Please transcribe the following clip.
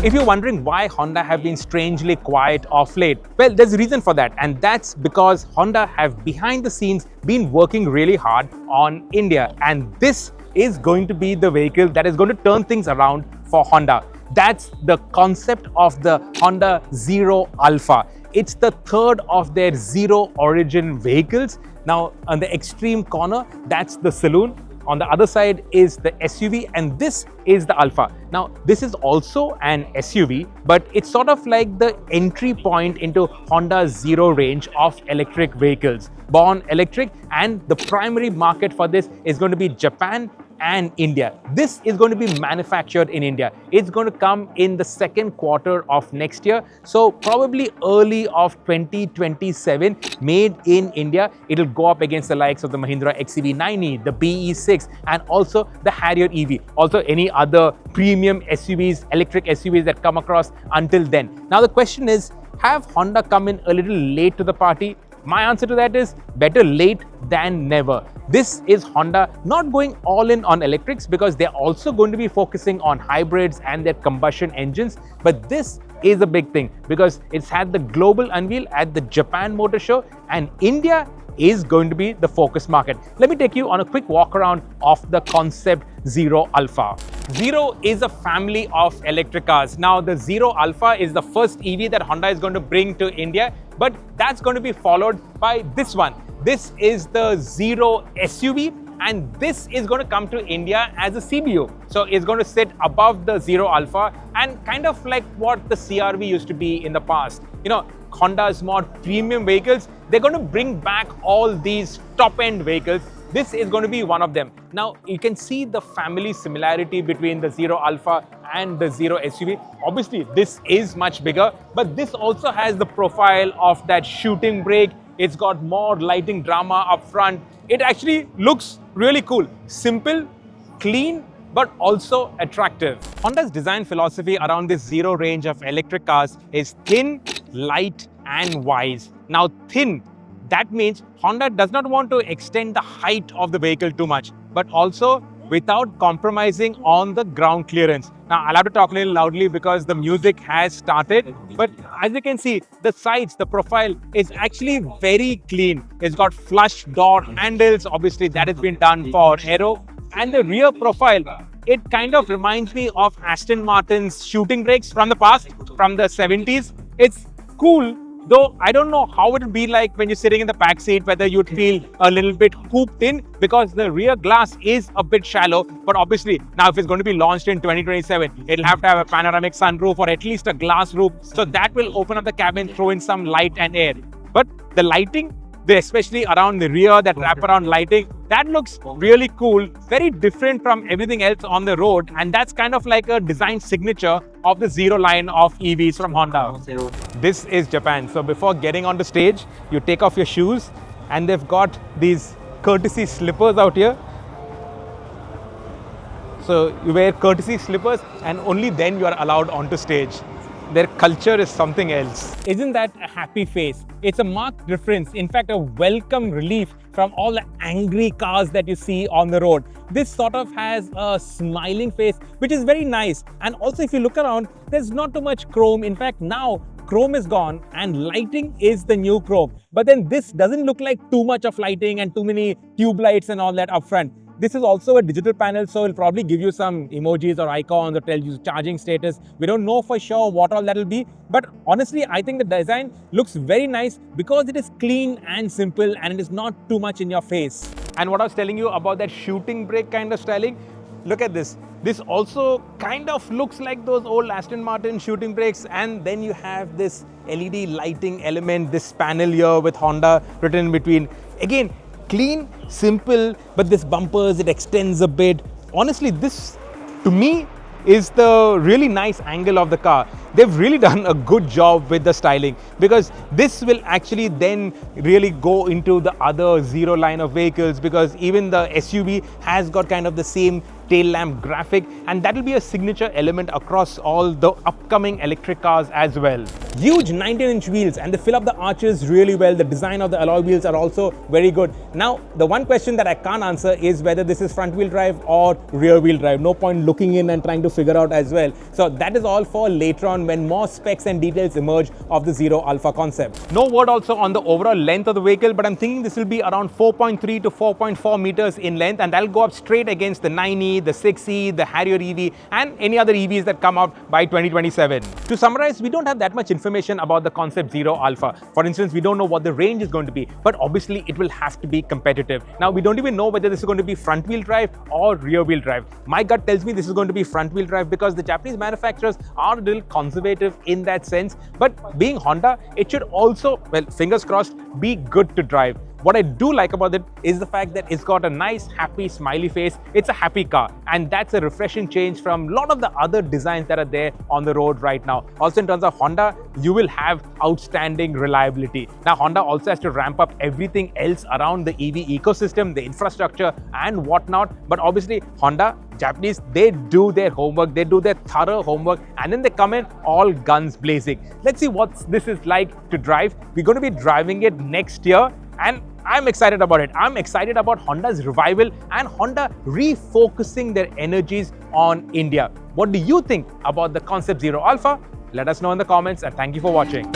If you're wondering why Honda have been strangely quiet of late, well, there's a reason for that, and that's because Honda have behind the scenes been working really hard on India, and this is going to be the vehicle that is going to turn things around for Honda. That's the concept of the Honda Zero Alpha. It's the third of their zero origin vehicles. Now, on the extreme corner, that's the saloon. On the other side is the SUV, and this is the Alpha. Now, this is also an SUV, but it's sort of like the entry point into Honda's zero range of electric vehicles. Born electric, and the primary market for this is going to be Japan and India. This is going to be manufactured in India. It's going to come in the second quarter of next year. So probably early of 2027, made in India. It'll go up against the likes of the Mahindra XEV90, the BE6, and also the Harrier EV. Also any other premium SUVs, electric SUVs that come across until then. Now the question is, have Honda come in a little late to the party? My answer to that is better late than never. This is Honda not going all in on electrics, because they're also going to be focusing on hybrids and their combustion engines. But this is a big thing because it's had the global unveil at the Japan Motor Show, and India is going to be the focus market. Let me take you on a quick walk around of the concept Zero Alpha. Zero is a family of electric cars. Now, the Zero Alpha is the first EV that Honda is going to bring to India, but that's going to be followed by this one. This is the Zero SUV, and this is going to come to India as a CBU. So it's going to sit above the Zero Alpha, and kind of like what the CRV used to be in the past. You know, Honda's more premium vehicles, they're going to bring back all these top-end vehicles. This is going to be one of them. Now, you can see the family similarity between the Zero Alpha and the Zero SUV. Obviously, this is much bigger, but this also has the profile of that shooting brake. It's got more lighting drama up front. It actually looks really cool. Simple, clean, but also attractive. Honda's design philosophy around this zero range of electric cars is thin, light, and wise. Now, thin, that means Honda does not want to extend the height of the vehicle too much, but also without compromising on the ground clearance. Now, I'll have to talk a little loudly because the music has started, but as you can see, the sides, the profile is actually very clean. It's got flush door handles. Obviously, that has been done for aero. And the rear profile, it kind of reminds me of Aston Martin's shooting brakes from the past, from the 70s. It's cool, though I don't know how it would be like when you're sitting in the back seat, whether you'd feel a little bit cooped in, because the rear glass is a bit shallow. But obviously, now if it's going to be launched in 2027, it'll have to have a panoramic sunroof or at least a glass roof. So that will open up the cabin, throw in some light and air. But the lighting, especially around the rear, that wraparound lighting, that looks really cool, very different from everything else on the road, and that's kind of like a design signature of the Zero line of EVs from Honda. This is Japan, so before getting on the stage, you take off your shoes, and they've got these courtesy slippers out here. So you wear courtesy slippers, and only then you are allowed onto stage. Their culture is something else. Isn't that a happy face? It's a marked difference, in fact a welcome relief from all the angry cars that you see on the road. This sort of has a smiling face, which is very nice. And also, if you look around, there's not too much chrome. In fact, now chrome is gone and lighting is the new chrome. But then this doesn't look like too much of lighting and too many tube lights and all that up front. This is also a digital panel, so it'll probably give you some emojis or icons or tell you charging status. We don't know for sure what all that'll be, but honestly, I think the design looks very nice because it is clean and simple and it is not too much in your face. And what I was telling you about that shooting brake kind of styling, look at this. This also kind of looks like those old Aston Martin shooting brakes, and then you have this LED lighting element, this panel here with Honda written in between. Again, clean, simple, but this bumpers, it extends a bit. Honestly, this to me is the really nice angle of the car. They've really done a good job with the styling, because this will actually then really go into the other Zero line of vehicles, because even the SUV has got kind of the same tail lamp graphic, and that will be a signature element across all the upcoming electric cars as well. Huge 19-inch wheels, and they fill up the arches really well. The design of the alloy wheels are also very good. Now, the one question that I can't answer is whether this is front wheel drive or rear wheel drive. No point looking in and trying to figure out as well. So that is all for later on when more specs and details emerge of the Zero Alpha concept. No word also on the overall length of the vehicle, but I'm thinking this will be around 4.3 to 4.4 meters in length, and that'll go up straight against the 9e, the 6e, the Harrier EV, and any other EVs that come out by 2027. To summarize, we don't have that much information about the concept Zero Alpha. For instance, we don't know what the range is going to be, but obviously it will have to be competitive. Now, we don't even know whether this is going to be front wheel drive or rear wheel drive. My gut tells me this is going to be front wheel drive because the Japanese manufacturers are a little conservative in that sense, but being Honda, it should also, well, fingers crossed, be good to drive. What I do like about it is the fact that it's got a nice, happy, smiley face. It's a happy car, and that's a refreshing change from a lot of the other designs that are there on the road right now. Also, in terms of Honda, you will have outstanding reliability. Now, Honda also has to ramp up everything else around the EV ecosystem, the infrastructure and whatnot. But obviously, Honda, Japanese, they do their homework, they do their thorough homework, and then they come in all guns blazing. Let's see what this is like to drive. We're going to be driving it next year, and I'm excited about it. I'm excited about Honda's revival and Honda refocusing their energies on India. What do you think about the concept Zero Alpha? Let us know in the comments, and thank you for watching.